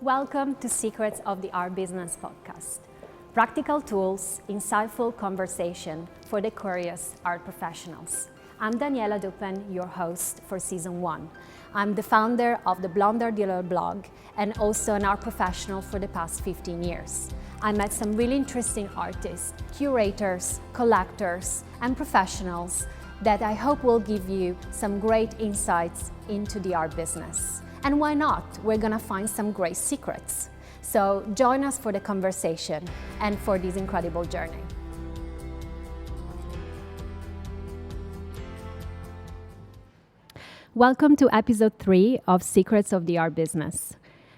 Welcome to Secrets of the Art Business podcast. Practical tools, insightful conversation for the curious art professionals. I'm Daniela Duppen, your host for Season 1. I'm the founder of the Blonde Art Dealer blog and also an art professional for the past 15 years. I met some really interesting artists, curators, collectors, and professionals that I hope will give you some great insights into the art business. And why not? We're gonna find some great secrets. So join us for the conversation and for this incredible journey. Welcome to episode 3 of Secrets of the Art Business.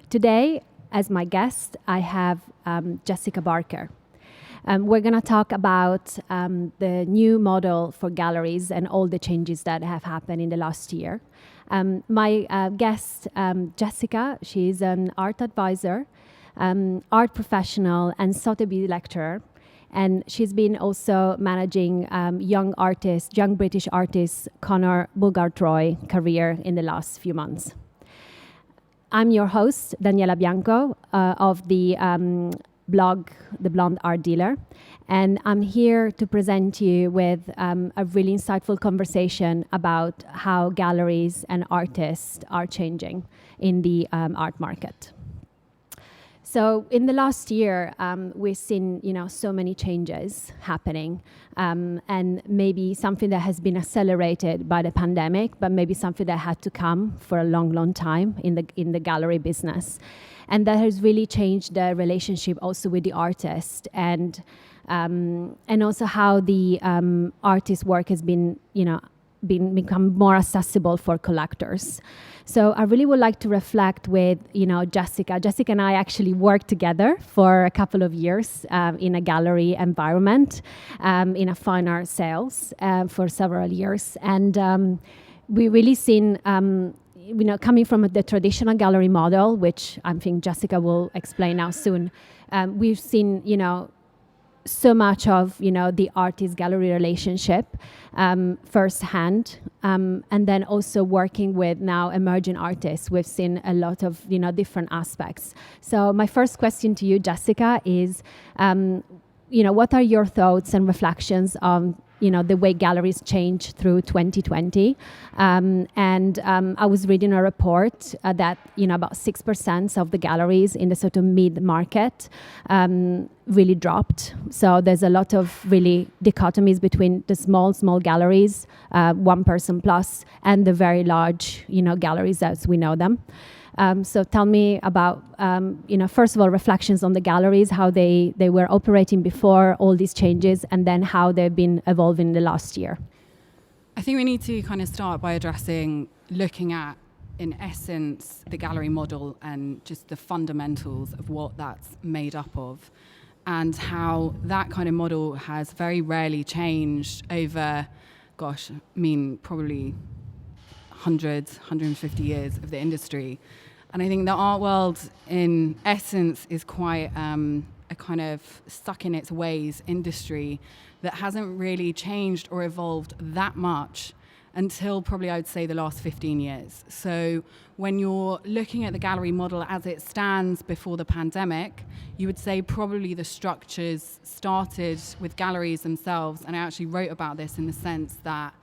Today, as my guest, I have Jessica Barker. We're going to talk about the new model for galleries and all the changes that have happened in the last year. My guest, Jessica, she's an art advisor, art professional, and SOTAB lecturer. And she's been also managing young British artist Conor Murgatroyd career in the last few months. I'm your host, Daniela Bianco, of the blog, The Blonde Art Dealer. And I'm here to present you with a really insightful conversation about how galleries and artists are changing in the art market. So in the last year, we've seen, so many changes happening, and maybe something that has been accelerated by the pandemic, but maybe something that had to come for a long, long time in the gallery business, and that has really changed the relationship also with the artist, and also how the artist's work has been, become more accessible for collectors. So I really would like to reflect with, Jessica. Jessica and I actually worked together for a couple of years in a gallery environment, in a fine art sales for several years. And we really seen, coming from the traditional gallery model, which I think Jessica will explain now soon, we've seen, so much of the artist-gallery relationship firsthand, and then also working with now emerging artists. We've seen a lot of different aspects. So my first question to you, Jessica, is what are your thoughts and reflections on the way galleries changed through 2020? And I was reading a report that about 6% of the galleries in the sort of mid-market really dropped. So there's a lot of really dichotomies between the small galleries, one person plus, and the very large galleries as we know them. So tell me about, first of all, reflections on the galleries, how they were operating before all these changes, and then how they've been evolving in the last year. I think we need to kind of start by looking at, in essence, the gallery model and just the fundamentals of what that's made up of, and how that kind of model has very rarely changed over, probably 150 years of the industry. And I think the art world, in essence, is quite a kind of stuck in its ways industry that hasn't really changed or evolved that much until probably, I would say, the last 15 years. So when you're looking at the gallery model as it stands before the pandemic, you would say probably the structures started with galleries themselves. And I actually wrote about this in the sense that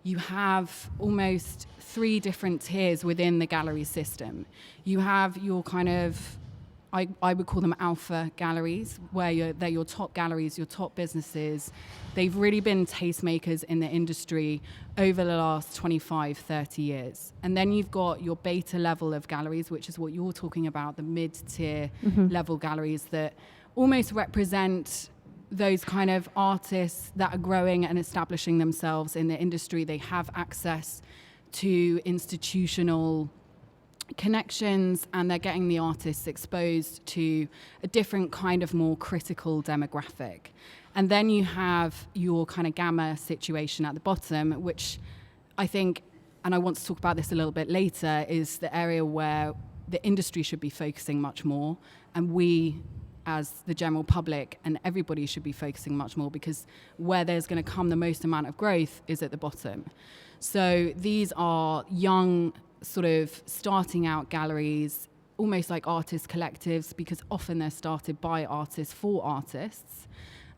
you have almost 3 different tiers within the gallery system. You have your kind of, I would call them alpha galleries, where they're your top galleries, your top businesses. They've really been tastemakers in the industry over the last 25, 30 years. And then you've got your beta level of galleries, which is what you're talking about, the mid-tier level galleries that almost represent those kind of artists that are growing and establishing themselves in the industry. They have access to institutional connections, and they're getting the artists exposed to a different kind of more critical demographic. And then you have your kind of gamma situation at the bottom, which I think, and I want to talk about this a little bit later, is the area where the industry should be focusing much more, and we as the general public and everybody should be focusing much more, because where there's going to come the most amount of growth is at the bottom. So these are young, sort of starting out galleries almost like artist collectives, because often they're started by artists for artists.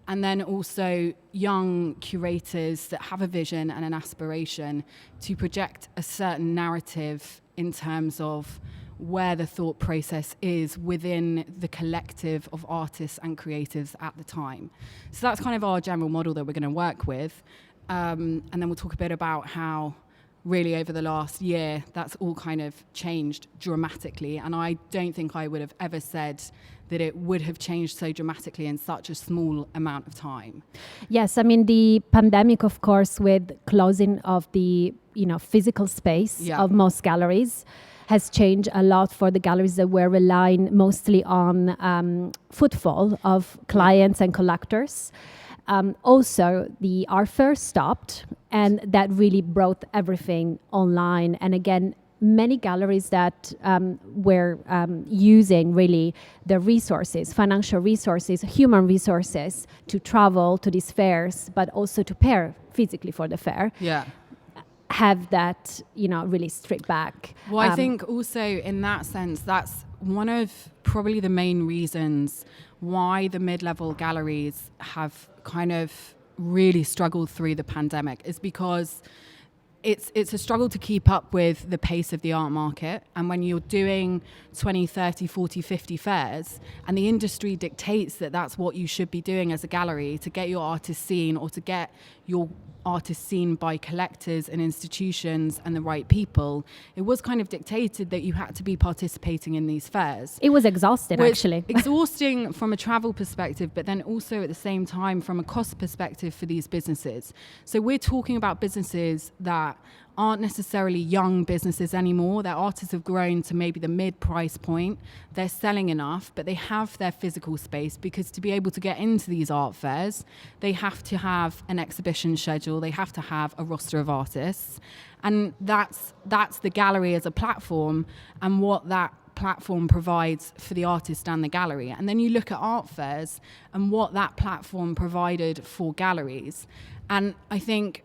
And then also young curators that have a vision and an aspiration to project a certain narrative in terms of where the thought process is within the collective of artists and creatives at the time. So that's kind of our general model that we're going to work with. And then we'll talk a bit about how really over the last year, that's all kind of changed dramatically. And I don't think I would have ever said that it would have changed so dramatically in such a small amount of time. Yes, I mean, the pandemic, of course, with closing of the, physical space of most galleries has changed a lot for the galleries that were relying mostly on footfall of clients and collectors. Also, the art fair stopped, and that really brought everything online. And again, many galleries that were using really the resources, financial resources, human resources to travel to these fairs, but also to prepare physically for the fair. Have that, really stripped back. Well, I think also in that sense, that's one of probably the main reasons why the mid-level galleries have kind of really struggled through the pandemic, is because it's a struggle to keep up with the pace of the art market. And when you're doing 20, 30, 40, 50 fairs, and the industry dictates that that's what you should be doing as a gallery to get your artists seen, or to get your artists seen by collectors and institutions and the right people, it was kind of dictated that you had to be participating in these fairs. It was exhausting, actually. Exhausting from a travel perspective, but then also at the same time from a cost perspective for these businesses. So we're talking about businesses that aren't necessarily young businesses anymore. Their artists have grown to maybe the mid-price point. They're selling enough, but they have their physical space, because to be able to get into these art fairs, they have to have an exhibition schedule. They have to have a roster of artists. And that's the gallery as a platform, and what that platform provides for the artist and the gallery. And then you look at art fairs and what that platform provided for galleries. And I think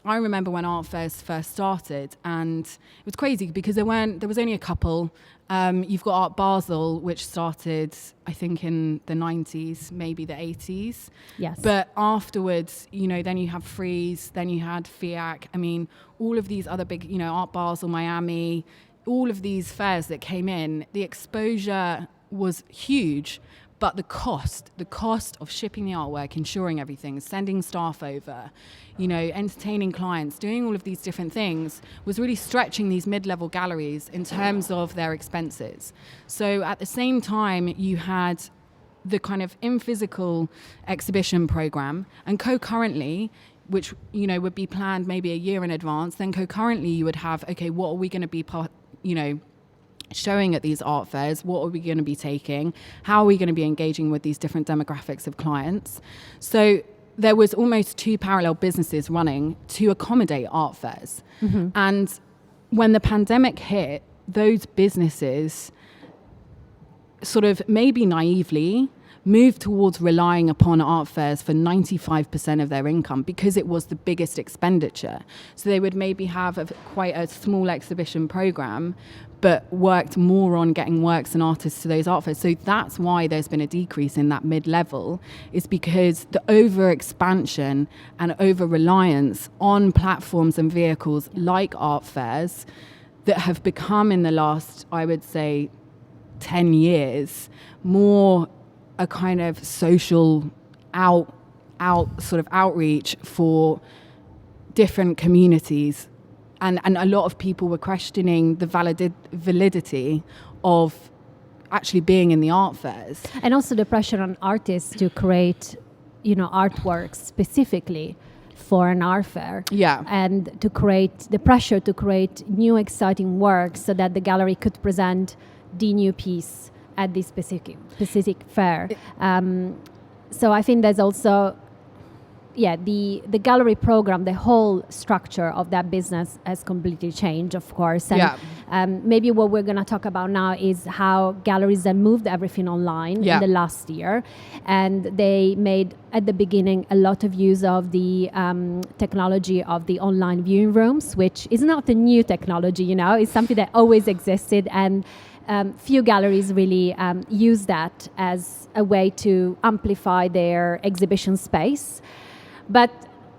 I remember when art fairs first started, and it was crazy because there was only a couple. You've got Art Basel, which started, I think, in the 90s, maybe the 80s. Yes. But afterwards, then you have Freeze, then you had FIAC. I mean, all of these other big, Art Basel, Miami, all of these fairs that came in, the exposure was huge. But the cost of shipping the artwork, ensuring everything, sending staff over, entertaining clients, doing all of these different things was really stretching these mid-level galleries in terms of their expenses. So at the same time, you had the kind of in-physical exhibition program, and concurrently, which, would be planned maybe a year in advance, then concurrently you would have, okay, what are we going to be showing at these art fairs? What are we going to be taking? How are we going to be engaging with these different demographics of clients? So there was almost two parallel businesses running to accommodate art fairs. Mm-hmm. And when the pandemic hit, those businesses sort of maybe naively moved towards relying upon art fairs for 95% of their income, because it was the biggest expenditure. So they would maybe have quite a small exhibition program, but worked more on getting works and artists to those art fairs. So that's why there's been a decrease in that mid-level, is because the over-expansion and over-reliance on platforms and vehicles like art fairs that have become, in the last, I would say, 10 years, more a kind of social sort of outreach for different communities. And a lot of people were questioning the validity of actually being in the art fairs. And also the pressure on artists to create, artworks specifically for an art fair. Yeah. And the pressure to create new exciting works so that the gallery could present the new piece at this specific fair. So I think there's also the gallery program, the whole structure of that business has completely changed, of course. And maybe what we're going to talk about now is how galleries have moved everything online in the last year. And they made, at the beginning, a lot of use of the technology of the online viewing rooms, which is not a new technology, it's something that always existed. And few galleries really use that as a way to amplify their exhibition space. But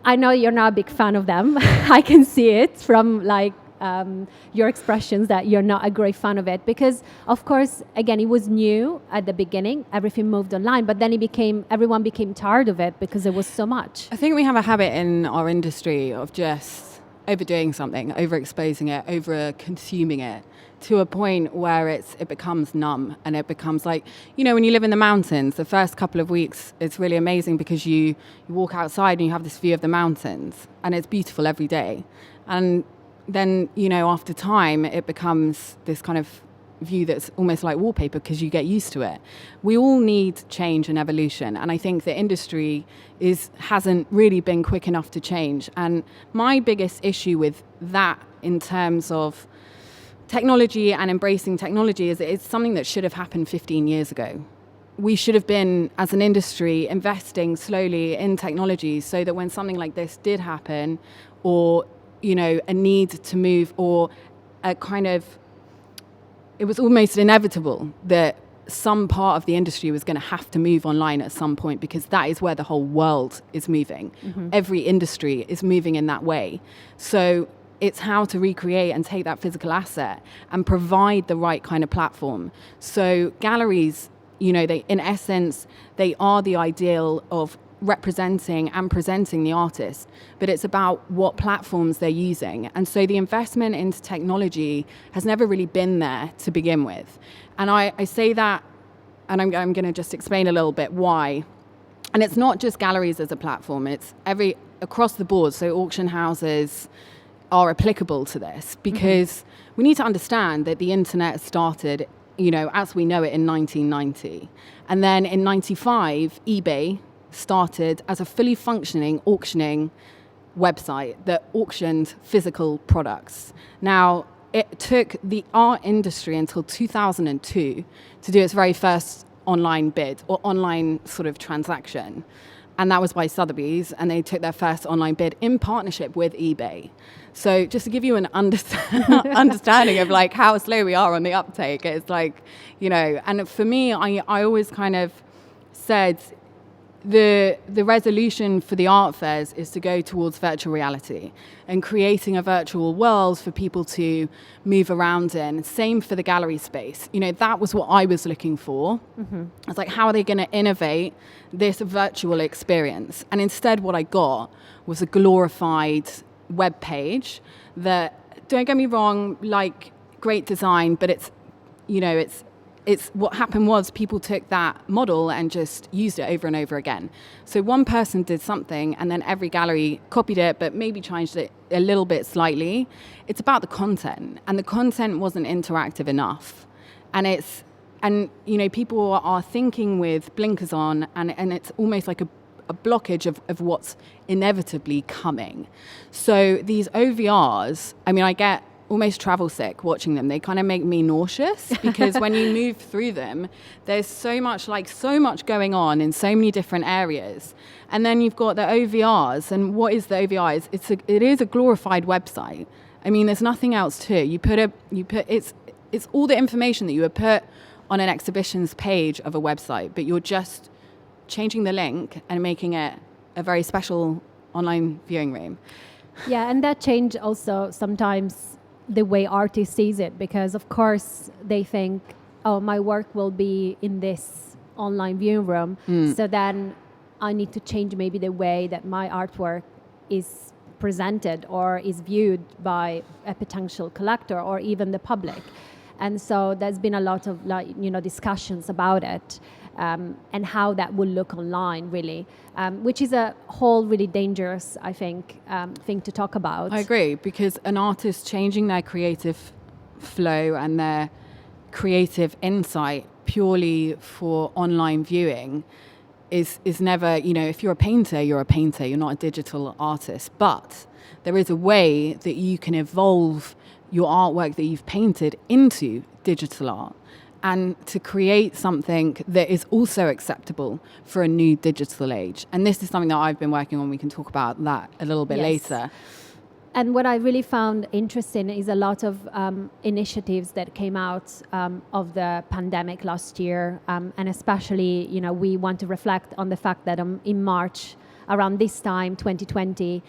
I know you're not a big fan of them. I can see it from your expressions that you're not a great fan of it, because of course, again, it was new at the beginning. Everything moved online, but then everyone became tired of it because there was so much. I think we have a habit in our industry of just overdoing something, overexposing it, over-consuming it, to a point where it becomes numb, and it becomes like, when you live in the mountains, the first couple of weeks, it's really amazing because you walk outside and you have this view of the mountains and it's beautiful every day. And then, after time, it becomes this kind of view that's almost like wallpaper because you get used to it. We all need change and evolution, and I think the industry hasn't really been quick enough to change. And my biggest issue with that in terms of technology and embracing technology is it's something that should have happened 15 years ago. We should have been, as an industry, investing slowly in technology so that when something like this did happen, or, a need to move, or a kind of, it was almost inevitable that some part of the industry was going to have to move online at some point, because that is where the whole world is moving. Mm-hmm. Every industry is moving in that way. So it's how to recreate and take that physical asset and provide the right kind of platform. So galleries, in essence, they are the ideal of representing and presenting the artist, but it's about what platforms they're using. And so the investment into technology has never really been there to begin with. And I say that, and I'm going to just explain a little bit why. And it's not just galleries as a platform, it's across the board. So auction houses are applicable to this, because we need to understand that the internet started, as we know it, in 1990. And then in 95, eBay started as a fully functioning auctioning website that auctioned physical products. Now, it took the art industry until 2002 to do its very first online bid or online sort of transaction. And that was by Sotheby's, and they took their first online bid in partnership with eBay. So just to give you an understanding of how slow we are on the uptake, it's and for me, I always kind of said the resolution for the art fairs is to go towards virtual reality and creating a virtual world for people to move around in. Same for the gallery space. That was what I was looking for. Mm-hmm. I was like, how are they going to innovate this virtual experience? And instead what I got was a glorified web page that, don't get me wrong, great design, but it's what happened was people took that model and just used it over and over again. So one person did something and then every gallery copied it, but maybe changed it a little bit slightly. It's about the content, and the content wasn't interactive enough. And people are thinking with blinkers on, and it's almost like a blockage of what's inevitably coming. So these OVRs, I get almost travel sick watching them. They kind of make me nauseous, because when you move through them, there's so much going on in so many different areas. And then you've got the OVRs, and what is the OVR? It is a glorified website. There's nothing else to it. It's all the information that you would put on an exhibitions page of a website, but you're just changing the link and making it a very special online viewing room. Yeah, and that change also sometimes the way artists sees it, because of course they think, oh, my work will be in this online viewing room, so then I need to change maybe the way that my artwork is presented or is viewed by a potential collector or even the public. And so there's been a lot of discussions about it, and how that will look online, really, which is a whole really dangerous, I think, thing to talk about. I agree, because an artist changing their creative flow and their creative insight purely for online viewing is never, if you're a painter, you're a painter, you're not a digital artist. But there is a way that you can evolve your artwork that you've painted into digital art, and to create something that is also acceptable for a new digital age. And this is something that I've been working on. We can talk about that a little bit later. And what I really found interesting is a lot of initiatives that came out of the pandemic last year. And especially, we want to reflect on the fact that in March, around this time, 2020,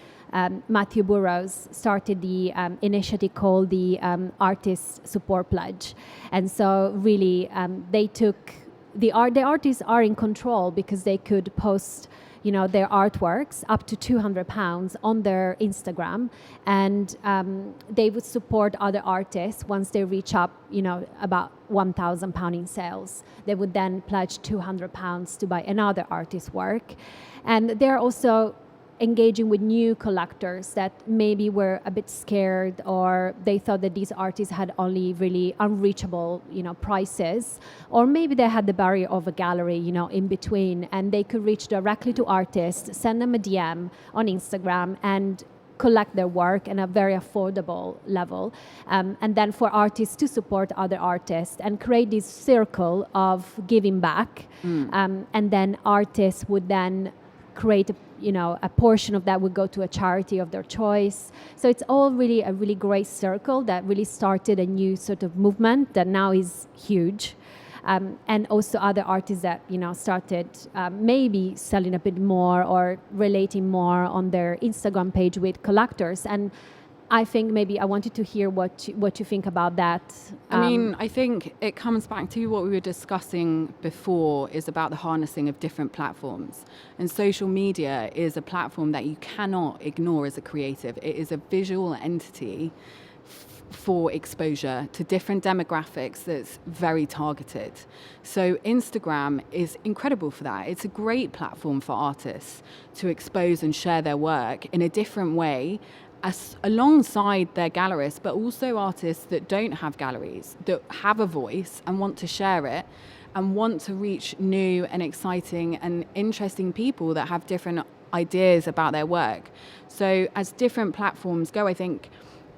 Matthew Burrows started the initiative called the Artist Support Pledge. And so really, they took, the artists are in control because they could post their artworks up to £200 on their Instagram, and they would support other artists once they reach up, about £1,000 in sales. They would then pledge £200 to buy another artist's work. And they're also engaging with new collectors that maybe were a bit scared, or they thought that these artists had only really unreachable, prices, or maybe they had the barrier of a gallery, in between, and they could reach directly to artists, send them a DM on Instagram, and collect their work at a very affordable level, and then for artists to support other artists and create this circle of giving back, and then artists would then create a portion of that would go to a charity of their choice. So it's all really a really great circle that really started a new sort of movement that now is huge. And also other artists that started maybe selling a bit more or relating more on their Instagram page with collectors. And I think maybe I wanted to hear what you think about that. I think it comes back to what we were discussing before, is about the harnessing of different platforms. And social media is a platform that you cannot ignore as a creative. It is a visual entity for exposure to different demographics that's very targeted. So Instagram is incredible for that. It's a great platform for artists to expose and share their work in a different way, alongside their gallerists, but also artists that don't have galleries, that have a voice and want to share it and want to reach new and exciting and interesting people that have different ideas about their work. So as different platforms go, I think,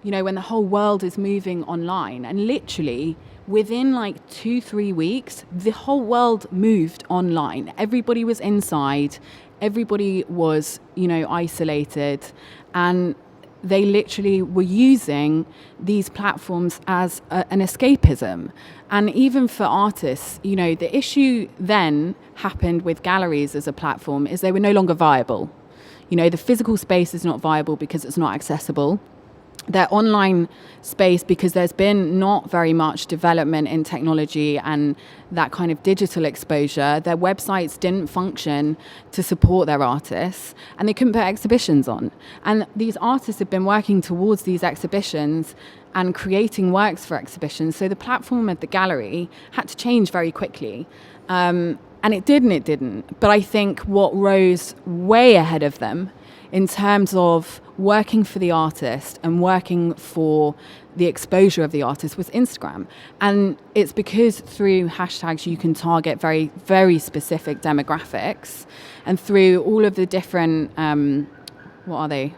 when the whole world is moving online, and literally within 2-3 weeks, the whole world moved online. Everybody was inside, everybody was, isolated, and they literally were using these platforms as an escapism. And even for artists, the issue then happened with galleries as a platform is they were no longer viable. The physical space is not viable because it's not accessible. Their online space, because there's been not very much development in technology and that kind of digital exposure, their websites didn't function to support their artists, and they couldn't put exhibitions on. And these artists have been working towards these exhibitions and creating works for exhibitions. So the platform of the gallery had to change very quickly. And it didn't. But I think what rose way ahead of them in terms of working for the artist and working for the exposure of the artist was Instagram. And it's because through hashtags you can target very, very specific demographics, and through all of the different, what are they?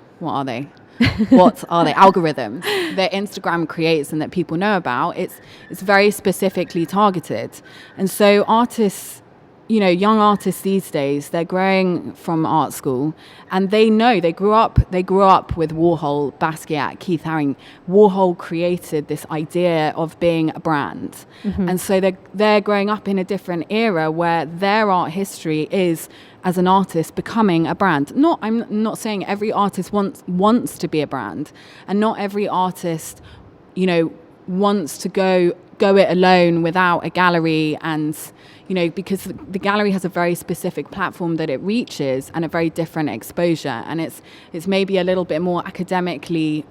Algorithms that Instagram creates and that people know about, it's very specifically targeted. And so artists, young artists these days, they're growing from art school, and they know they grew up with Warhol, Basquiat, Keith Haring. Warhol created this idea of being a brand. Mm-hmm. And so they're growing up in a different era where their art history is, as an artist, becoming a brand. I'm not saying every artist wants to be a brand, and not every artist, wants to go it alone without a gallery, and because the gallery has a very specific platform that it reaches and a very different exposure, and it's maybe a little bit more academically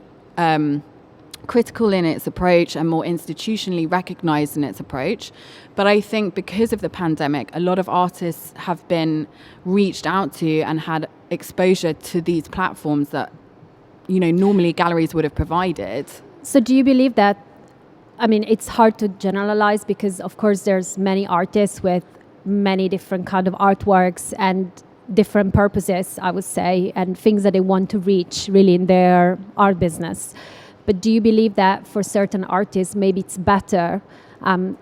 critical in its approach and more institutionally recognized in its approach. But I think because of the pandemic, a lot of artists have been reached out to and had exposure to these platforms that normally galleries would have provided. So do you believe that, it's hard to generalize because, of course, there's many artists with many different kind of artworks and different purposes, I would say, and things that they want to reach really in their art business. But do you believe that for certain artists, maybe it's better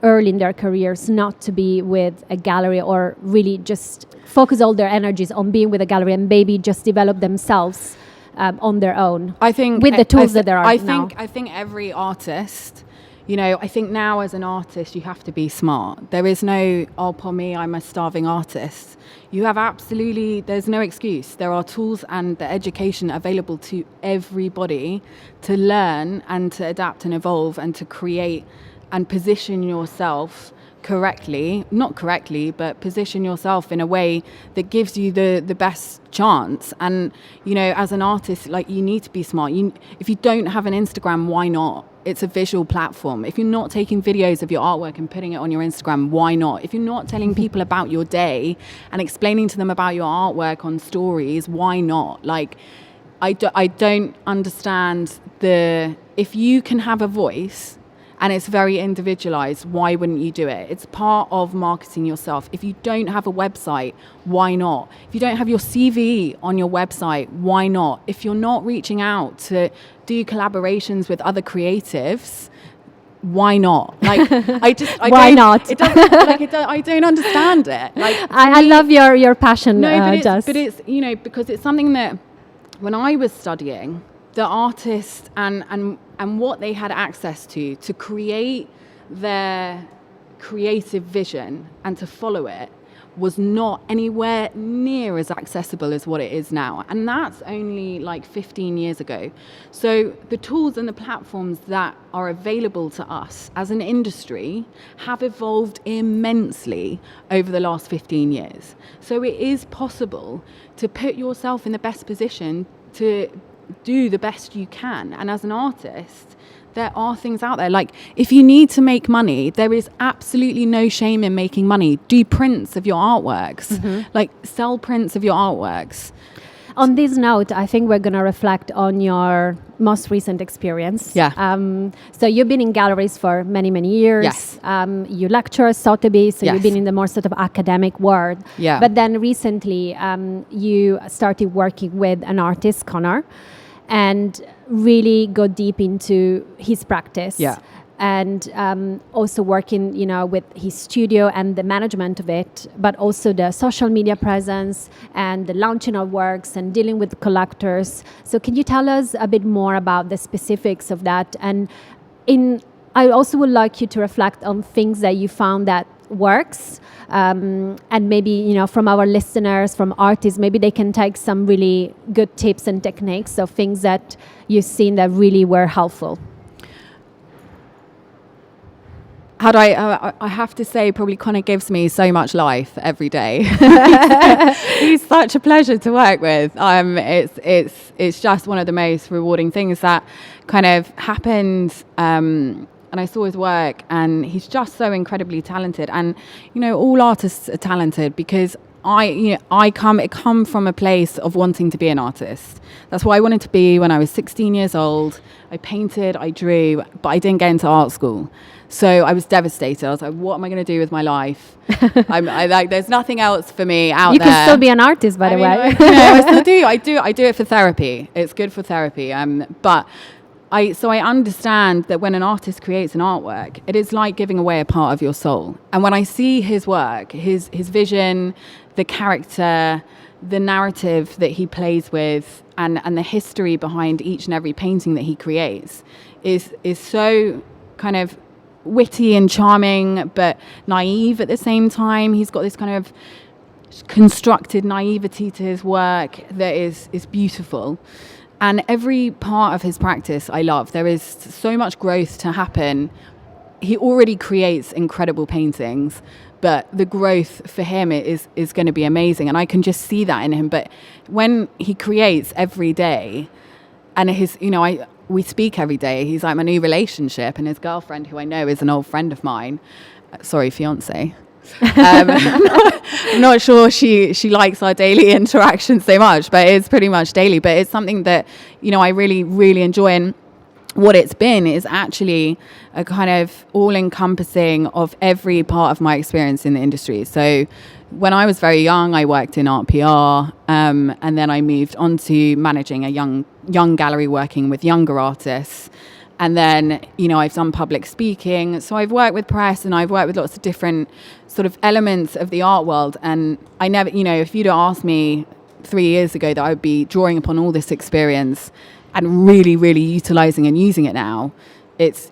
early in their careers not to be with a gallery, or really just focus all their energies on being with a gallery and maybe just develop themselves on their own? I think with the tools that there are now. I think every artist, you know, I think now as an artist you have to be smart. There is no, oh, for me, I'm a starving artist. You have absolutely, there's no excuse. There are tools and the education available to everybody to learn and to adapt and evolve and to create and position yourself correctly, not correctly, but position yourself in a way that gives you the best chance. And, you know, as an artist, like, you need to be smart. If you don't have an Instagram, why not? It's a visual platform. If you're not taking videos of your artwork and putting it on your Instagram, why not? If you're not telling people about your day and explaining to them about your artwork on stories, why not? Like, I don't understand if you can have a voice and it's very individualized, why wouldn't you do it? It's part of marketing yourself. If you don't have a website, why not? If you don't have your CV on your website, why not? If you're not reaching out to do collaborations with other creatives, why not? Like, why not? It doesn't, like, I don't understand it. Like, I love your passion, Jess. But it's, you know, because it's something that when I was studying, the artists and what they had access to create their creative vision and to follow it was not anywhere near as accessible as what it is now. And that's only like 15 years ago. So the tools and the platforms that are available to us as an industry have evolved immensely over the last 15 years. So it is possible to put yourself in the best position to do the best you can. And as an artist, there are things out there. Like, if you need to make money, there is absolutely no shame in making money. Do prints of your artworks. Mm-hmm. Like, sell prints of your artworks. On this note, I think we're going to reflect on your most recent experience. Yeah. So you've been in galleries for many, many years. Yes. You lecture at SOTAB, so yes. You've been in the more sort of academic world. Yeah. But then recently, you started working with an artist, Conor, and really go deep into his practice. Yeah. And also working, you know, with his studio and the management of it, but also the social media presence and the launching of works and dealing with collectors. So can you tell us a bit more about the specifics of that? And I also would like you to reflect on things that you found that works, and maybe, you know, from our listeners, from artists, maybe they can take some really good tips and techniques of things that you've seen that really were helpful. I have to say, probably Conor gives me so much life every day. He's such a pleasure to work with. It's just one of the most rewarding things that kind of happened. And I saw his work, and he's just so incredibly talented. And, you know, all artists are talented because I come from a place of wanting to be an artist. That's what I wanted to be when I was 16 years old. I painted, I drew, but I didn't get into art school. So I was devastated. I was like, what am I going to do with my life? There's nothing else for me out there. You can still be an artist, by the way. I still do. I do it for therapy. It's good for therapy. But I understand that when an artist creates an artwork, it is like giving away a part of your soul. And when I see his work, his vision, the character, the narrative that he plays with, and the history behind each and every painting that he creates is so kind of witty and charming, but naive at the same time. He's got this kind of constructed naivety to his work that is beautiful. And every part of his practice I love. There is so much growth to happen. He already creates incredible paintings, but the growth for him is going to be amazing. And I can just see that in him. But when he creates every day, and we speak every day, he's like my new relationship, and his girlfriend, who I know is an old friend of mine, fiance. I'm not sure she likes our daily interaction so much, but it's pretty much daily. But it's something that, you know, I really, really enjoy. And what it's been is actually a kind of all-encompassing of every part of my experience in the industry. So when I was very young, I worked in art PR, and then I moved on to managing a young gallery working with younger artists. And then, you know, I've done public speaking. So I've worked with press and I've worked with lots of different sort of elements of the art world. And I never, you know, if you'd asked me 3 years ago that I would be drawing upon all this experience and really, really utilizing and using it now,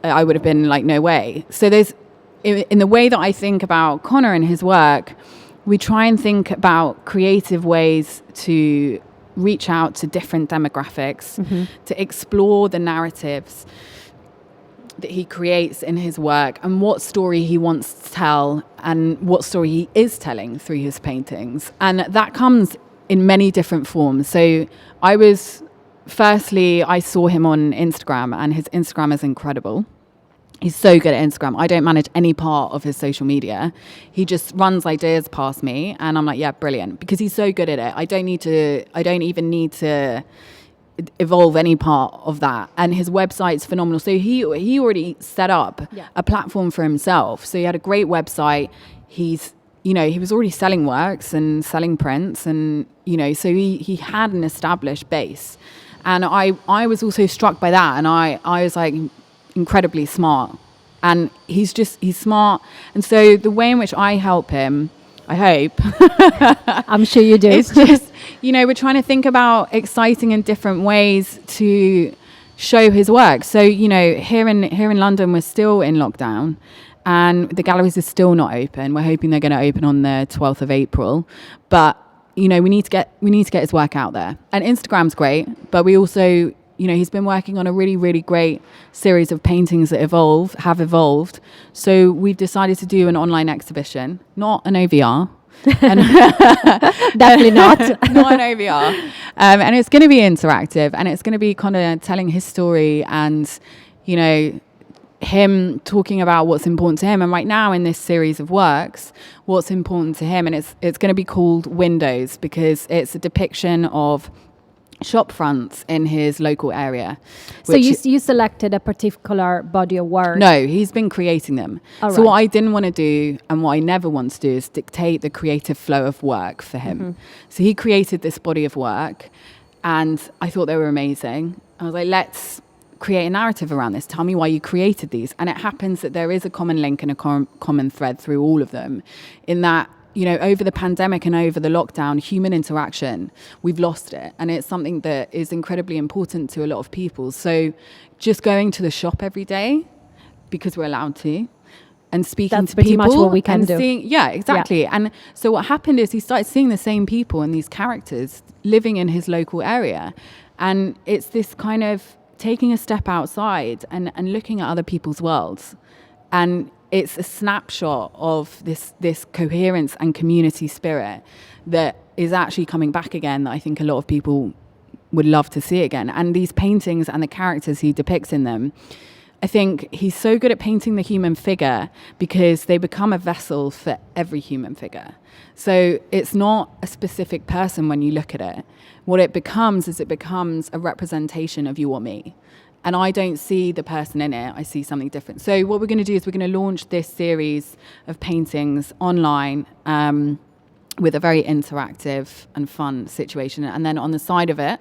I would have been like, no way. So there's, in the way that I think about Conor and his work, we try and think about creative ways to reach out to different demographics, to explore the narratives that he creates in his work and what story he wants to tell and what story he is telling through his paintings. And that comes in many different forms. So I saw him on Instagram, and his Instagram is incredible. He's so good at Instagram. I don't manage any part of his social media. He just runs ideas past me, and I'm like, yeah, brilliant, because he's so good at it. I don't even need to evolve any part of that. And his website's phenomenal. So he already set up a platform for himself. So he had a great website. He was already selling works and selling prints, and so he had an established base. And I was also struck by that, and I was like, incredibly smart. And he's smart. And so the way in which I help him, I hope I'm sure you do. It's just, we're trying to think about exciting and different ways to show his work. So, here in London, we're still in lockdown and the galleries are still not open. We're hoping they're going to open on the 12th of April. But, we need to get his work out there. And Instagram's great, but we also, he's been working on a really, really great series of paintings that have evolved. So we've decided to do an online exhibition, not an OVR. Definitely not. Not an OVR. And it's going to be interactive, and it's going to be kind of telling his story and, him talking about what's important to him. And right now in this series of works, what's important to him, and it's going to be called Windows because it's a depiction of shop fronts in his local area. So you selected a particular body of work? No, he's been creating them. So what I didn't want to do and what I never want to do is dictate the creative flow of work for him. So he created this body of work and I thought they were amazing. I was like, let's create a narrative around this. Tell me why you created these. And it happens that there is a common link and a common thread through all of them in that, over the pandemic and over the lockdown, human interaction, we've lost it. And it's something that is incredibly important to a lot of people. So just going to the shop every day, because we're allowed to, and speaking to people. That's pretty much what we can do. Yeah, exactly. Yeah. And so what happened is he started seeing the same people and these characters living in his local area. And it's this kind of taking a step outside and looking at other people's worlds. And it's a snapshot of this coherence and community spirit that is actually coming back again, that I think a lot of people would love to see again. And these paintings and the characters he depicts in them, I think he's so good at painting the human figure because they become a vessel for every human figure. So it's not a specific person when you look at it. What it becomes is a representation of you or me. And I don't see the person in it. I see something different. So what we're going to do is we're going to launch this series of paintings online with a very interactive and fun situation. And then on the side of it,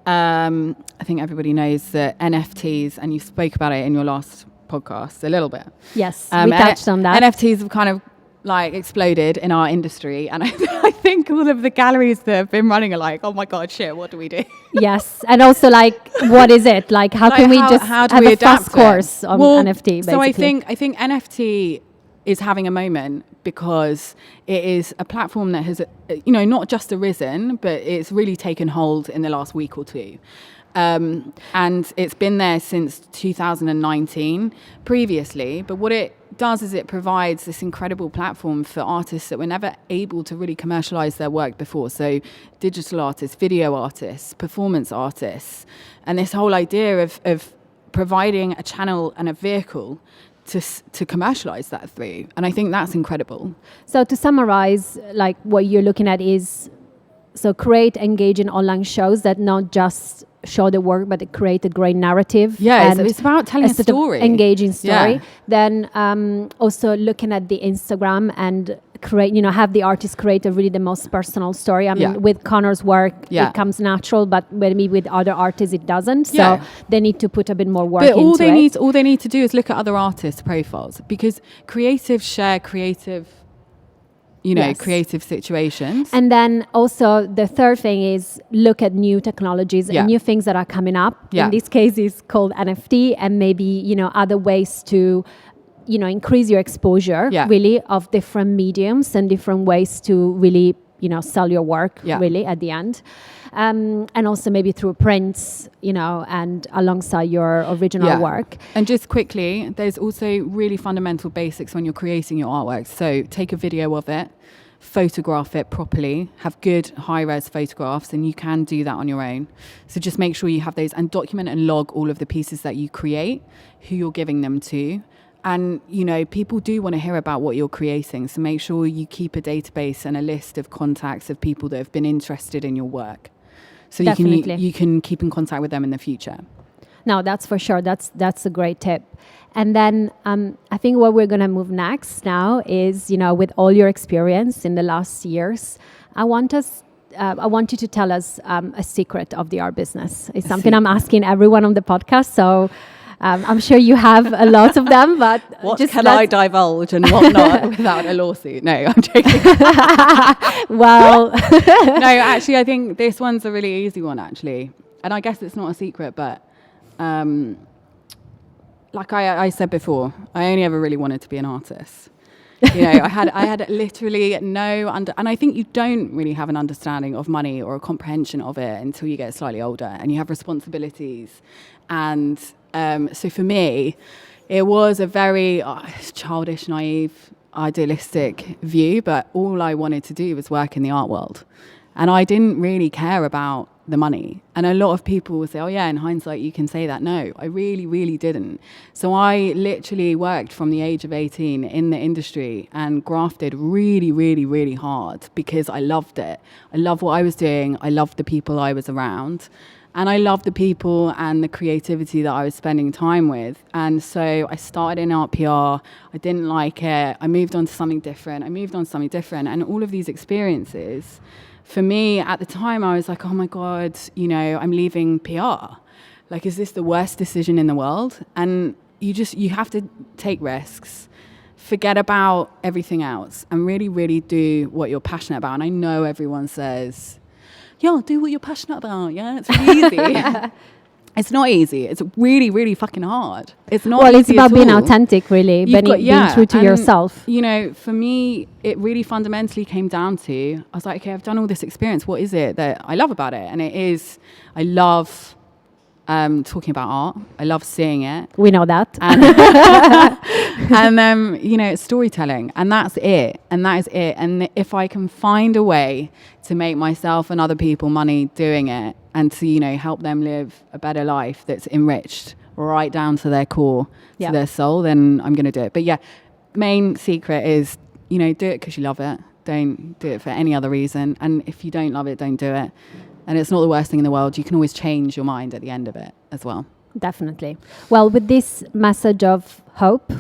I think everybody knows that NFTs, and you spoke about it in your last podcast a little bit. Yes, we touched on that. NFTs have kind of exploded in our industry, and I think all of the galleries that have been running are like, oh my god, shit, what do we do? Yes, and also what is it how can we just have a fast course on NFT? Basically. So I think NFT is having a moment because it is a platform that has not just arisen, but it's really taken hold in the last week or two. And it's been there since 2019 previously. But what it does is it provides this incredible platform for artists that were never able to really commercialize their work before. So digital artists, video artists, performance artists, and this whole idea of providing a channel and a vehicle to commercialize that through. And I think that's incredible. So to summarize, what you're looking at is create, engage in online shows that not just show the work, but create a great narrative. Yeah, and it's about telling a sort of story. Engaging story. Yeah. Then also looking at the Instagram and have the artist create really the most personal story. I mean, with Conor's work, it comes natural, but maybe with other artists it doesn't. So they need to put a bit more work into it. All they need to do is look at other artists' profiles, because creatives share creative creative situations. And then also the third thing is look at new technologies and new things that are coming up. In this case, it's called NFT, and maybe, other ways to, increase your exposure really of different mediums and different ways to really, sell your work really at the end. And also maybe through prints, and alongside your original work. And just quickly, there's also really fundamental basics when you're creating your artwork. So take a video of it, photograph it properly, have good high-res photographs, and you can do that on your own. So just make sure you have those, and document and log all of the pieces that you create, who you're giving them to. And, people do want to hear about what you're creating. So make sure you keep a database and a list of contacts of people that have been interested in your work. So you can keep in contact with them in the future. No, that's for sure. That's a great tip. And then I think what we're going to move next now is, with all your experience in the last years, I want you to tell us a secret of the art business. It's something I'm asking everyone on the podcast. So I'm sure you have a lot of them, but what can I divulge and what not without a lawsuit? No, I'm joking. Well, no, actually, I think this one's a really easy one, actually. And I guess it's not a secret, but like I said before, I only ever really wanted to be an artist. I had literally and I think you don't really have an understanding of money or a comprehension of it until you get slightly older and you have responsibilities. And so for me, it was a very childish, naive, idealistic view, but all I wanted to do was work in the art world. And I didn't really care about the money. And a lot of people will say, oh yeah, in hindsight you can say that. No, I really, really didn't. So I literally worked from the age of 18 in the industry and grafted really, really, really hard because I loved it. I loved what I was doing. I loved the people I was around. And I loved the people and the creativity that I was spending time with. And so I started in art PR. I didn't like it. I moved on to something different. And all of these experiences, for me, at the time, I was like, oh my God, I'm leaving PR. Like, is this the worst decision in the world? And you have to take risks, forget about everything else, and really, really do what you're passionate about. And I know everyone says, yeah, do what you're passionate about. Yeah, it's really easy. It's not easy. It's really, really fucking hard. It's not easy. Well, it's about being authentic, really, being true to yourself. For me, it really fundamentally came down to, I was like, okay, I've done all this experience. What is it that I love about it? And it is, I love talking about art. I love seeing it. We know that. And it's storytelling, and that's it. And that is it. And if I can find a way to make myself and other people money doing it, and to, help them live a better life that's enriched right down to their core, to their soul, then I'm going to do it. But yeah, main secret is, do it because you love it. Don't do it for any other reason. And if you don't love it, don't do it. And it's not the worst thing in the world. You can always change your mind at the end of it as well. Definitely. Well, with this message of hope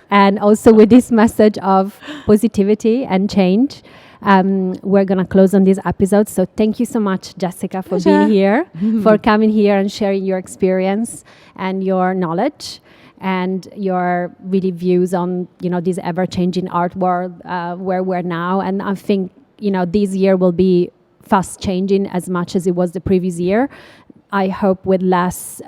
and also with this message of positivity and change, we're going to close on this episode. So thank you so much, Jessica, for being here, for coming here and sharing your experience and your knowledge and your really views on, this ever-changing art world where we're now. And I think, this year will be fast changing as much as it was the previous year. I hope with less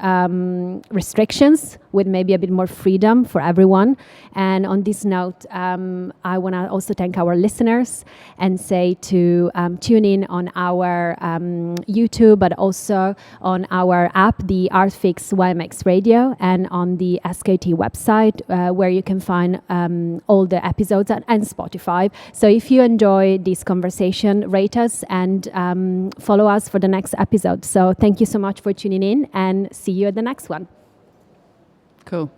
restrictions, with maybe a bit more freedom for everyone. And on this note, I want to also thank our listeners and say to tune in on our YouTube, but also on our app, the Artfix YMX Radio, and on the SKT website, where you can find all the episodes and Spotify. So if you enjoy this conversation, rate us and follow us for the next episode. So thank you so much for tuning in, and see you at the next one. Cool.